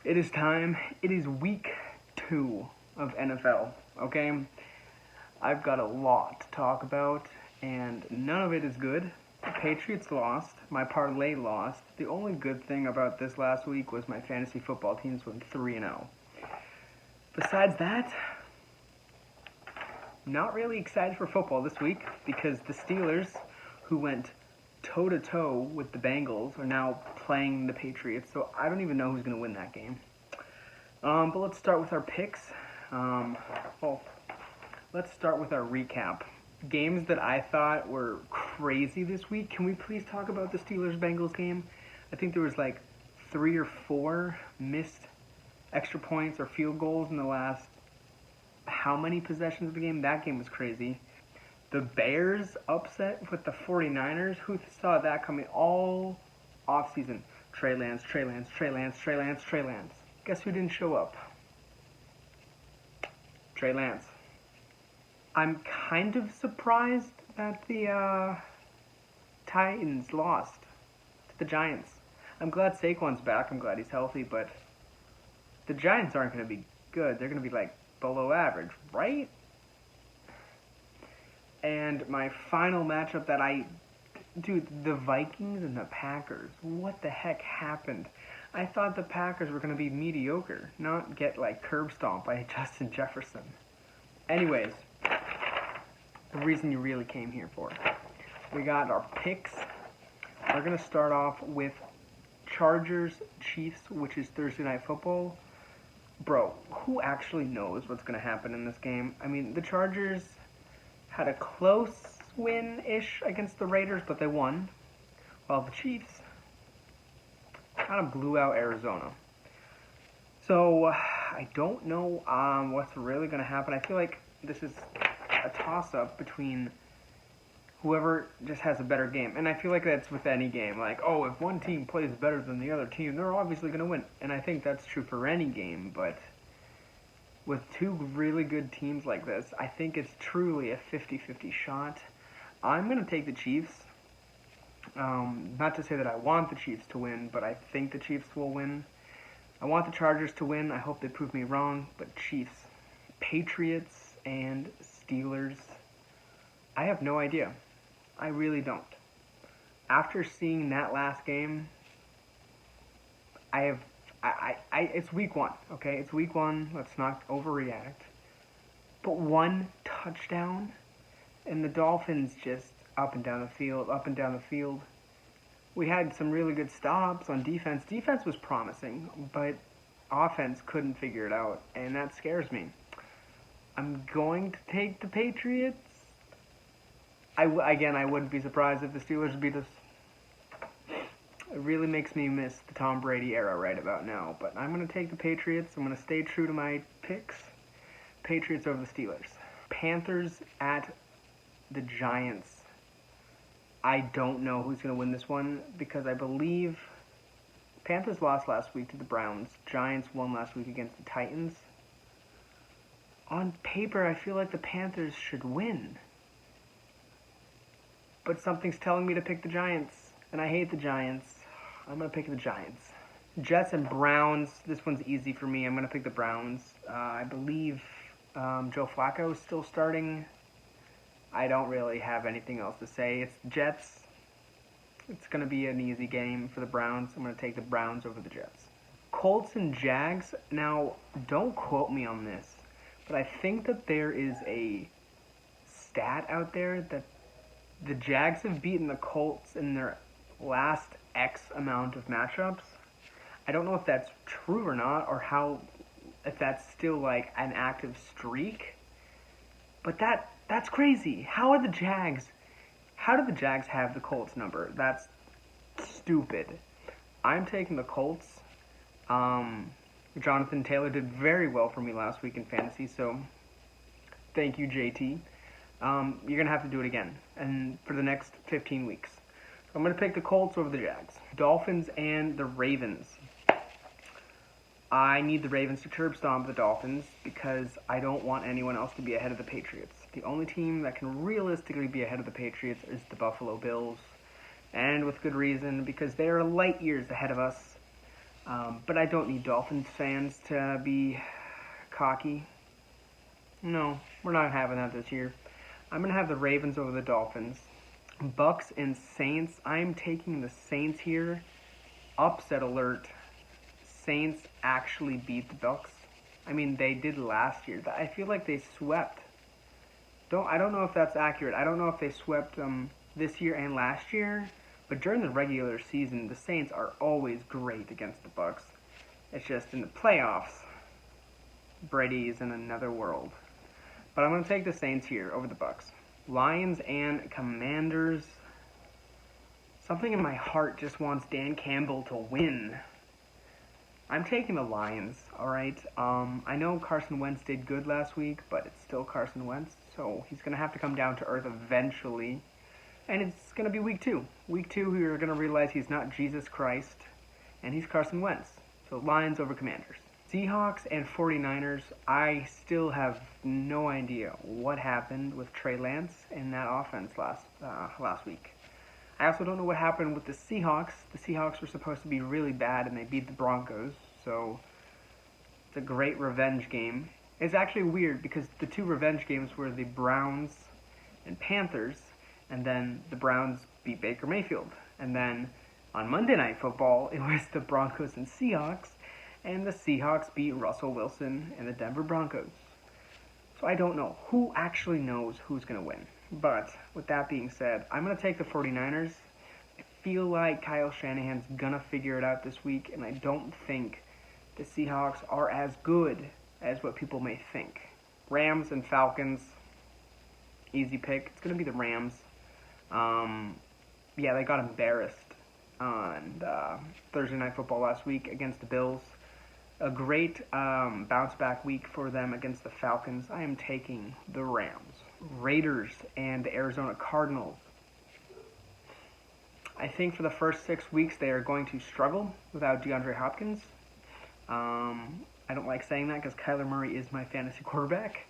It is time. It is week 2 of NFL, okay? I've got a lot to talk about, and none of it is good. The Patriots lost. My parlay lost. The only good thing about this last week was my fantasy football teams went 3-0. Besides that, not really excited for football this week because the Steelers, who went toe-to-toe with the Bengals, are now playing the Patriots, so I don't even know who's going to win that game. But let's start with our picks. Let's start with our recap. Games that I thought were crazy this week. Can we please talk about the Steelers-Bengals game? I think there was like 3 or 4 missed extra points or field goals in the last how many possessions of the game? That game was crazy. The Bears upset with the 49ers. Who saw that coming all offseason? Trey Lance. Guess who didn't show up? Trey Lance. I'm kind of surprised that the Titans lost to the Giants. I'm glad Saquon's back. I'm glad he's healthy, but the Giants aren't going to be good. They're going to be like below average, right? And my final matchup the Vikings and the Packers. What the heck happened? I thought the Packers were going to be mediocre, not get like curb stomped by Justin Jefferson. Anyways, the reason you really came here for. We got our picks. We're going to start off with Chargers-Chiefs, which is Thursday Night Football. Bro, who actually knows what's going to happen in this game? I mean, the Chargers had a close win-ish against the Raiders, but they won. While the Chiefs kind of blew out Arizona. So, I don't know what's really going to happen. I feel like this is a toss-up between whoever just has a better game. And I feel like that's with any game. Like, oh, if one team plays better than the other team, they're obviously going to win. And I think that's true for any game. But with 2 really good teams like this, I think it's truly a 50-50 shot. I'm going to take the Chiefs. Not to say that I want the Chiefs to win, but I think the Chiefs will win. I want the Chargers to win. I hope they prove me wrong. But Chiefs, Patriots, and Steelers, I have no idea. I really don't. After seeing that last game, it's week 1, okay? It's week 1. Let's not overreact. But 1 touchdown, and the Dolphins just up and down the field. We had some really good stops on defense. Defense was promising, but offense couldn't figure it out, and that scares me. I'm going to take the Patriots. I wouldn't be surprised if the Steelers beat us. It really makes me miss the Tom Brady era right about now, but I'm going to take the Patriots. I'm going to stay true to my picks. Patriots over the Steelers. Panthers at the Giants. I don't know who's going to win this one because I believe Panthers lost last week to the Browns. Giants won last week against the Titans. On paper, I feel like the Panthers should win. But something's telling me to pick the Giants, and I hate the Giants. I'm going to pick the Giants. Jets and Browns, this one's easy for me. I'm going to pick the Browns. I believe Joe Flacco is still starting. I don't really have anything else to say. It's the Jets. It's going to be an easy game for the Browns. I'm going to take the Browns over the Jets. Colts and Jags. Now, don't quote me on this, but I think that there is a stat out there that the Jags have beaten the Colts in their last X amount of matchups. I don't know if that's true or not, or if that's still like an active streak. But that's crazy. How did the Jags have the Colts number? That's stupid. I'm taking the Colts. Jonathan Taylor did very well for me last week in fantasy, so thank you, JT. You're going to have to do it again, and for the next 15 weeks. So I'm going to pick the Colts over the Jags. Dolphins and the Ravens. I need the Ravens to curb stomp the Dolphins because I don't want anyone else to be ahead of the Patriots. The only team that can realistically be ahead of the Patriots is the Buffalo Bills, and with good reason because they are light years ahead of us. But I don't need Dolphins fans to be cocky. No, we're not having that this year. I'm going to have the Ravens over the Dolphins. Bucks and Saints. I'm taking the Saints here. Upset alert. Saints actually beat the Bucks. I mean, they did last year. I feel like they swept. I don't know if that's accurate. I don't know if they swept this year and last year. But during the regular season, the Saints are always great against the Bucks. It's just in the playoffs, Brady's in another world. But I'm going to take the Saints here over the Bucks. Lions and Commanders. Something in my heart just wants Dan Campbell to win. I'm taking the Lions, alright? I know Carson Wentz did good last week, but it's still Carson Wentz, so he's going to have to come down to earth eventually. And it's going to be week 2. Week 2, you're going to realize he's not Jesus Christ, and he's Carson Wentz. So Lions over Commanders. Seahawks and 49ers, I still have no idea what happened with Trey Lance in that offense last week. I also don't know what happened with the Seahawks. The Seahawks were supposed to be really bad, and they beat the Broncos, so it's a great revenge game. It's actually weird because the 2 revenge games were the Browns and Panthers, and then the Browns beat Baker Mayfield. And then on Monday Night Football, it was the Broncos and Seahawks, and the Seahawks beat Russell Wilson and the Denver Broncos. So I don't know. Who actually knows who's going to win? But with that being said, I'm going to take the 49ers. I feel like Kyle Shanahan's going to figure it out this week, and I don't think the Seahawks are as good as what people may think. Rams and Falcons, easy pick. It's going to be the Rams. Yeah, they got embarrassed on Thursday Night Football last week against the Bills. A great bounce-back week for them against the Falcons. I am taking the Rams. Raiders and the Arizona Cardinals. I think for the first 6 weeks they are going to struggle without DeAndre Hopkins. I don't like saying that because Kyler Murray is my fantasy quarterback.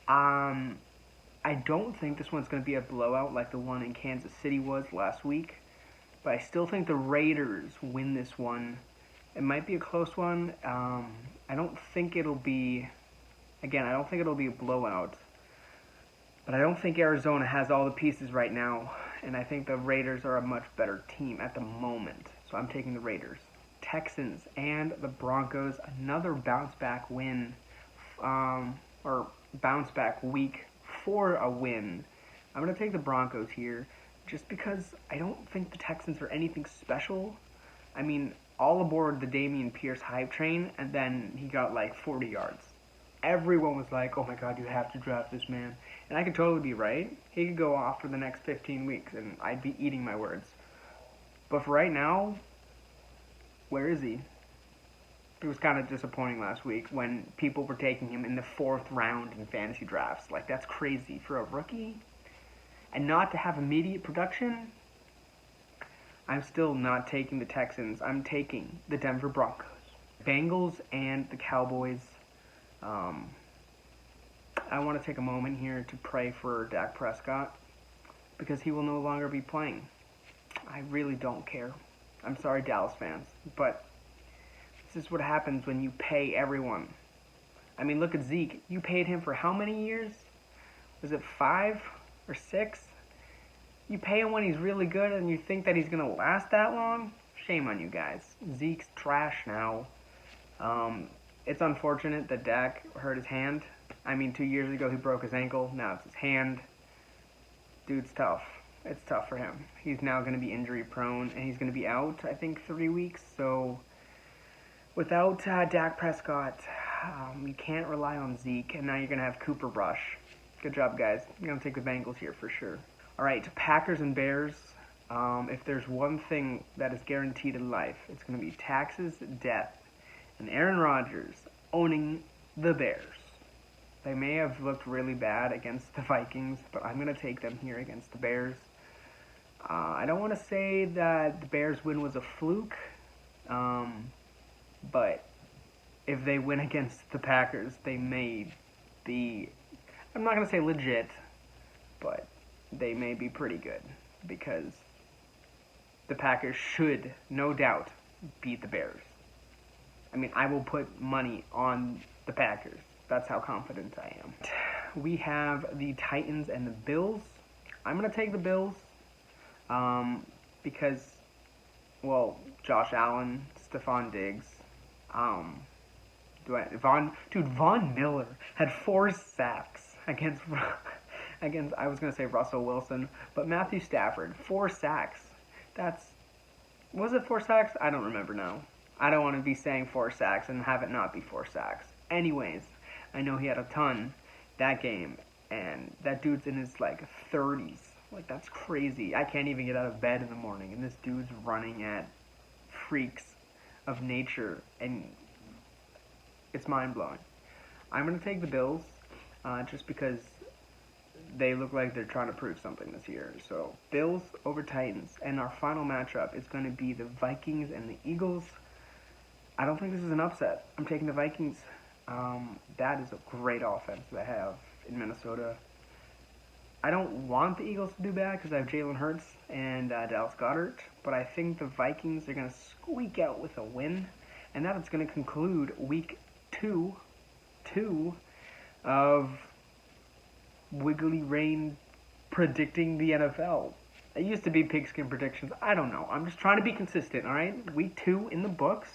I don't think this one's going to be a blowout like the one in Kansas City was last week. But I still think the Raiders win this one. It might be a close one. I don't think it'll be a blowout. But I don't think Arizona has all the pieces right now. And I think the Raiders are a much better team at the moment. So I'm taking the Raiders. Texans and the Broncos. Another bounce-back win. Or bounce-back week for a win. I'm going to take the Broncos here. Just because I don't think the Texans are anything special. I mean, all aboard the Dameon Pierce hype train, and then he got like 40 yards. Everyone was like, oh my god, you have to draft this man. And I could totally be right. He could go off for the next 15 weeks, and I'd be eating my words. But for right now, where is he? It was kind of disappointing last week when people were taking him in the 4th round in fantasy drafts. Like, that's crazy for a rookie. And not to have immediate production. I'm still not taking the Texans. I'm taking the Denver Broncos. Bengals and the Cowboys. I want to take a moment here to pray for Dak Prescott because he will no longer be playing. I really don't care. I'm sorry, Dallas fans, but this is what happens when you pay everyone. I mean, look at Zeke. You paid him for how many years? Was it 5 or 6? You pay him when he's really good and you think that he's going to last that long? Shame on you guys. Zeke's trash now. It's unfortunate that Dak hurt his hand. I mean, 2 years ago he broke his ankle. Now it's his hand. Dude's tough. It's tough for him. He's now going to be injury prone and he's going to be out, I think, 3 weeks. So without Dak Prescott, you can't rely on Zeke. And now you're going to have Cooper Rush. Good job, guys. I'm going to take the Bengals here for sure. All right, Packers and Bears. If there's one thing that is guaranteed in life, it's going to be taxes, death, and Aaron Rodgers owning the Bears. They may have looked really bad against the Vikings, but I'm going to take them here against the Bears. I don't want to say that the Bears win was a fluke, but if they win against the Packers, they may be, I'm not going to say legit, but they may be pretty good because the Packers should, no doubt, beat the Bears. I mean, I will put money on the Packers. That's how confident I am. We have the Titans and the Bills. I'm going to take the Bills because, well, Josh Allen, Stephon Diggs. Von Miller had 4 sacks against I was going to say Russell Wilson, but Matthew Stafford, 4 sacks. Was it 4 sacks? I don't remember now. I don't want to be saying 4 sacks and have it not be 4 sacks. Anyways, I know he had a ton that game, and that dude's in his 30s. That's crazy. I can't even get out of bed in the morning, and this dude's running at freaks of nature, and it's mind-blowing. I'm going to take the Bills just because they look like they're trying to prove something this year. So, Bills over Titans. And our final matchup is going to be the Vikings and the Eagles. I don't think this is an upset. I'm taking the Vikings. That is a great offense they have in Minnesota. I don't want the Eagles to do bad because I have Jalen Hurts and Dallas Goedert, but I think the Vikings are going to squeak out with a win, and that is going to conclude week 2 of WigglyRain's predicting the NFL. It used to be pigskin predictions. I don't know. I'm just trying to be consistent, all right? Week 2 in the books.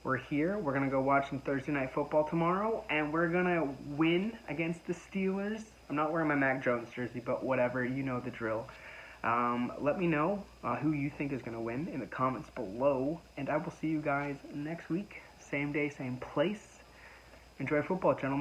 We're here. We're going to go watch some Thursday Night Football tomorrow, and we're going to win against the Steelers. I'm not wearing my Mac Jones jersey, but whatever. You know the drill. Let me know who you think is going to win in the comments below, and I will see you guys next week. Same day, same place. Enjoy football, gentlemen.